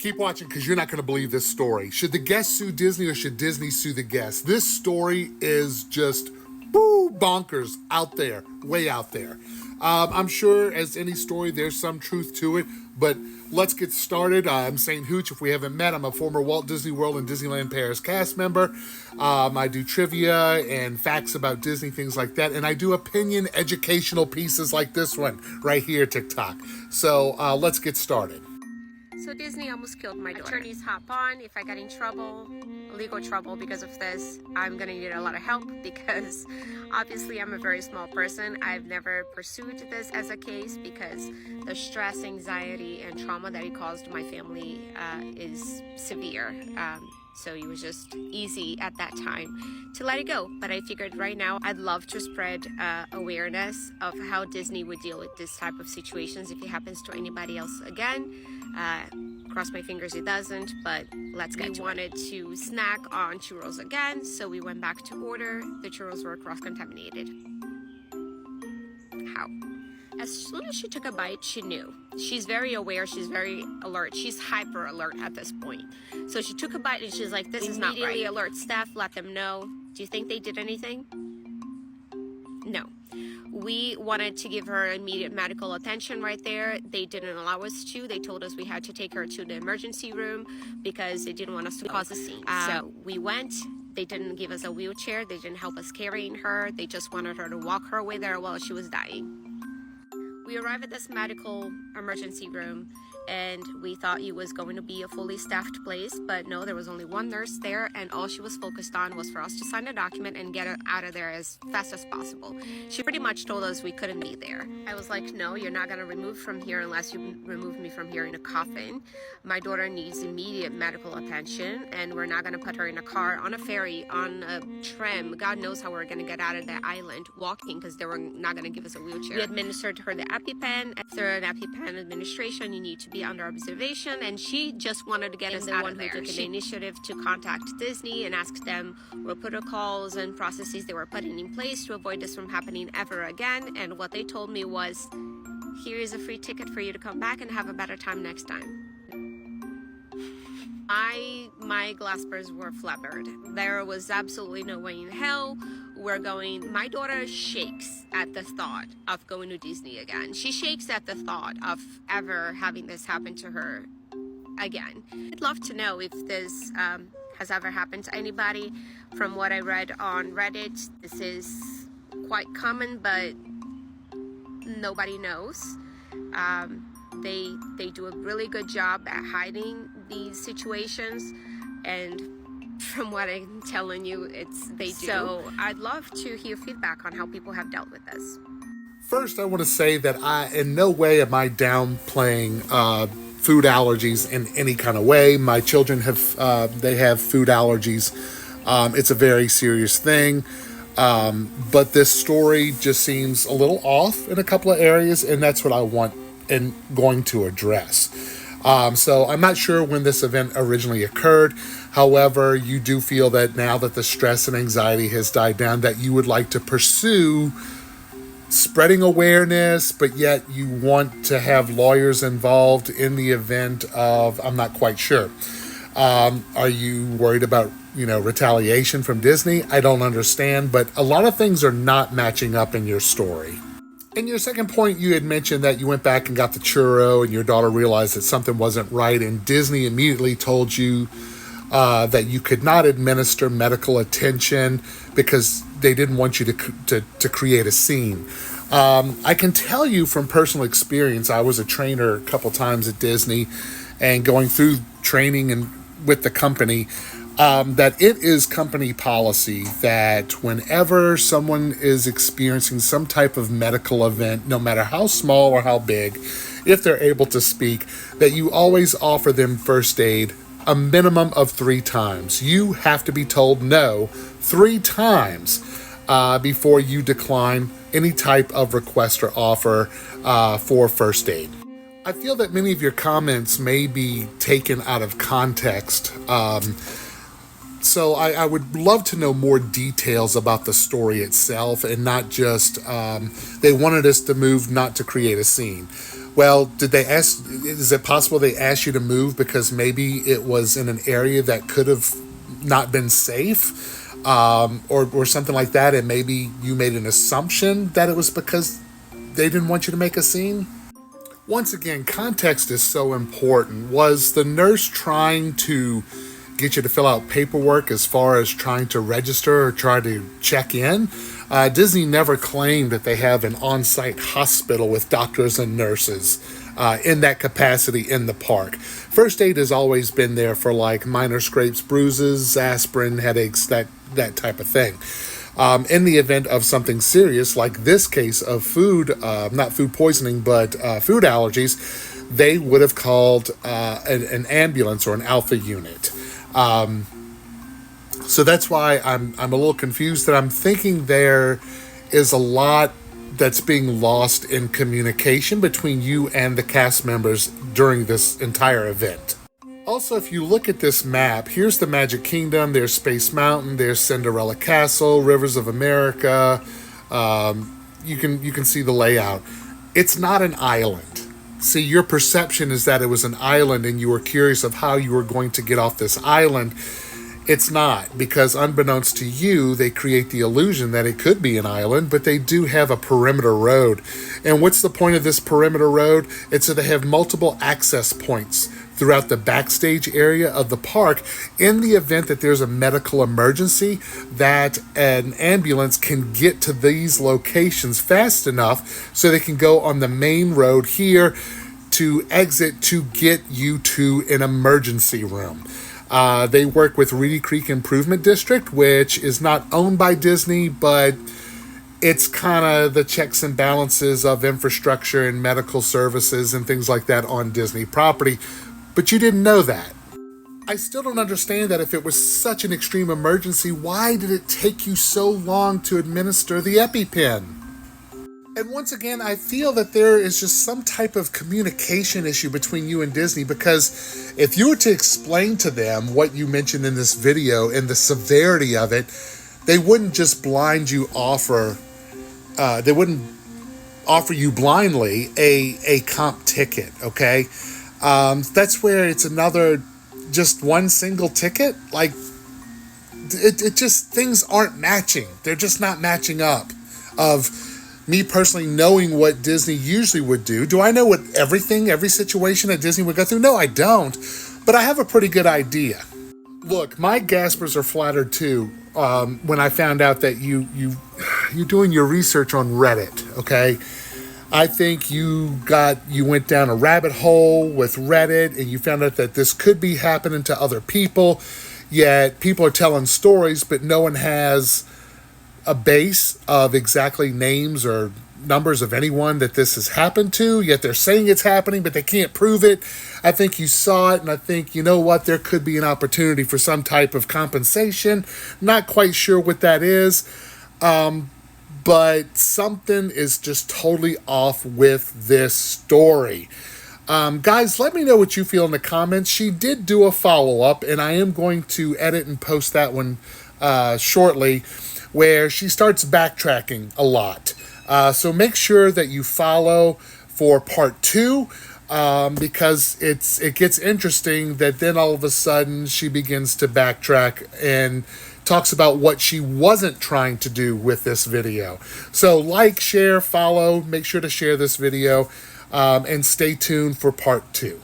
Keep watching because you're not going to believe this story. Should the guests sue Disney or should Disney sue the guests? This story is just bonkers out there, way out there. I'm sure as any story, there's some truth to it, but let's get started. I'm StHooch. If we haven't met, I'm a former Walt Disney World and Disneyland Paris cast member. I do trivia and facts about Disney, things like that, and I do opinion educational pieces like this one right here, TikTok. So let's get started. So Disney almost killed my daughter. Attorneys hop on. If I got in trouble, legal trouble because of this, I'm gonna need a lot of help because obviously I'm a very small person. I've never pursued this as a case because the stress, anxiety, and trauma that it caused my family is severe. So it was just easy at that time to let it go. But I figured right now I'd love to spread awareness of how Disney would deal with this type of situations if it happens to anybody else again. Cross my fingers it doesn't, but let's get to it. We wanted to snack on churros again, so we went back to order. The churros were cross-contaminated. How? As soon as she took a bite, she knew. She's very aware, she's very alert, she's hyper alert at this point. So she took a bite and she's like, this is not right. Immediately alert staff, let them know. Do you think they did anything? No. We wanted to give her immediate medical attention right there. They didn't allow us to. They told us we had to take her to the emergency room because they didn't want us to cause a scene. So we went. They didn't give us a wheelchair. They didn't help us carrying her. They just wanted her to walk her way there while she was dying. We arrived at this medical emergency room and we thought it was going to be a fully staffed place, but no, there was only one nurse there and all she was focused on was for us to sign a document and get her out of there as fast as possible. She pretty much told us we couldn't be there. I was like, no, you're not gonna remove from here unless you remove me from here in a coffin. My daughter needs immediate medical attention and we're not gonna put her in a car, on a ferry, on a tram. God knows how we're gonna get out of that island walking because they were not gonna give us a wheelchair. We administered her the EpiPen. After an EpiPen administration, you need to be under observation, and she just wanted to get us out of there. Who took the initiative to contact Disney and ask them what protocols and processes they were putting in place to avoid this from happening ever again. And what they told me was, here is a free ticket for you to come back and have a better time next time. My glaspers were flabbered. There was absolutely no way in hell we're going. My daughter shakes at the thought of going to Disney again. She shakes at the thought of ever having this happen to her again. I'd love to know if this has ever happened to anybody. From what I read on Reddit, this is quite common, but nobody knows. They do a really good job at hiding these situations, and from what I'm telling you, they do. So I'd love to hear feedback on how people have dealt with this. First, I want to say that in no way am I downplaying food allergies in any kind of way. My children have food allergies. It's a very serious thing. But this story just seems a little off in a couple of areas, and that's what I want and going to address. So I'm not sure when this event originally occurred. However, you do feel that now that the stress and anxiety has died down, that you would like to pursue spreading awareness, but yet you want to have lawyers involved in the event of, I'm not quite sure. Are you worried about, retaliation from Disney? I don't understand, but a lot of things are not matching up in your story. In your second point, you had mentioned that you went back and got the churro and your daughter realized that something wasn't right, and Disney immediately told you that you could not administer medical attention because they didn't want you to create a scene. I can tell you from personal experience, I was a trainer a couple times at Disney and going through training and with the company, that it is company policy that whenever someone is experiencing some type of medical event, no matter how small or how big, if they're able to speak, that you always offer them first aid a minimum of 3 times. You have to be told no 3 times before you decline any type of request or offer for first aid. I feel that many of your comments may be taken out of context. So I would love to know more details about the story itself and not just they wanted us to move, not to create a scene. Well, did they ask, is it possible they asked you to move because maybe it was in an area that could have not been safe, or something like that, and maybe you made an assumption that it was because they didn't want you to make a scene? Once again, context is so important. Was the nurse trying to get you to fill out paperwork as far as trying to register or try to check in? Disney never claimed that they have an on-site hospital with doctors and nurses in that capacity in the park. First aid has always been there for like minor scrapes, bruises, aspirin, headaches, that type of thing. In the event of something serious, like this case of not food poisoning, but food allergies, they would have called an ambulance or an alpha unit. So that's why I'm a little confused, that I'm thinking there is a lot that's being lost in communication between you and the cast members during this entire event. Also, if you look at this map, here's the Magic Kingdom, there's Space Mountain, there's Cinderella Castle, Rivers of America. You can see the layout. It's not an island. See, your perception is that it was an island and you were curious of how you were going to get off this island. It's not, because unbeknownst to you, they create the illusion that it could be an island, but they do have a perimeter road. And what's the point of this perimeter road? It's so they have multiple access points throughout the backstage area of the park in the event that there's a medical emergency, that an ambulance can get to these locations fast enough so they can go on the main road here to exit to get you to an emergency room. They work with Reedy Creek Improvement District, which is not owned by Disney, but it's kind of the checks and balances of infrastructure and medical services and things like that on Disney property. But you didn't know that. I still don't understand that if it was such an extreme emergency, why did it take you so long to administer the EpiPen? And once again, I feel that there is just some type of communication issue between you and Disney, because if you were to explain to them what you mentioned in this video and the severity of it, they wouldn't just they wouldn't offer you blindly a comp ticket, okay? That's where it's another, just one single ticket. Like, it just, things aren't matching. They're just not matching up. Of me personally knowing what Disney usually would do. Do I know what every situation that Disney would go through? No, I don't. But I have a pretty good idea. Look, my Gaspers are flattered too when I found out that you're doing your research on Reddit, okay? I think you went down a rabbit hole with Reddit and you found out that this could be happening to other people, yet people are telling stories, but no one has a base of exactly names or numbers of anyone that this has happened to, yet they're saying it's happening, but they can't prove it. I think you saw it, and I think, you know what, there could be an opportunity for some type of compensation. Not quite sure what that is, but something is just totally off with this story. Guys, let me know what you feel in the comments. She did do a follow-up, and I am going to edit and post that one shortly, where she starts backtracking a lot. So make sure that you follow for part 2, because it gets interesting that then all of a sudden she begins to backtrack and talks about what she wasn't trying to do with this video. So like, share, follow, make sure to share this video, and stay tuned for part 2.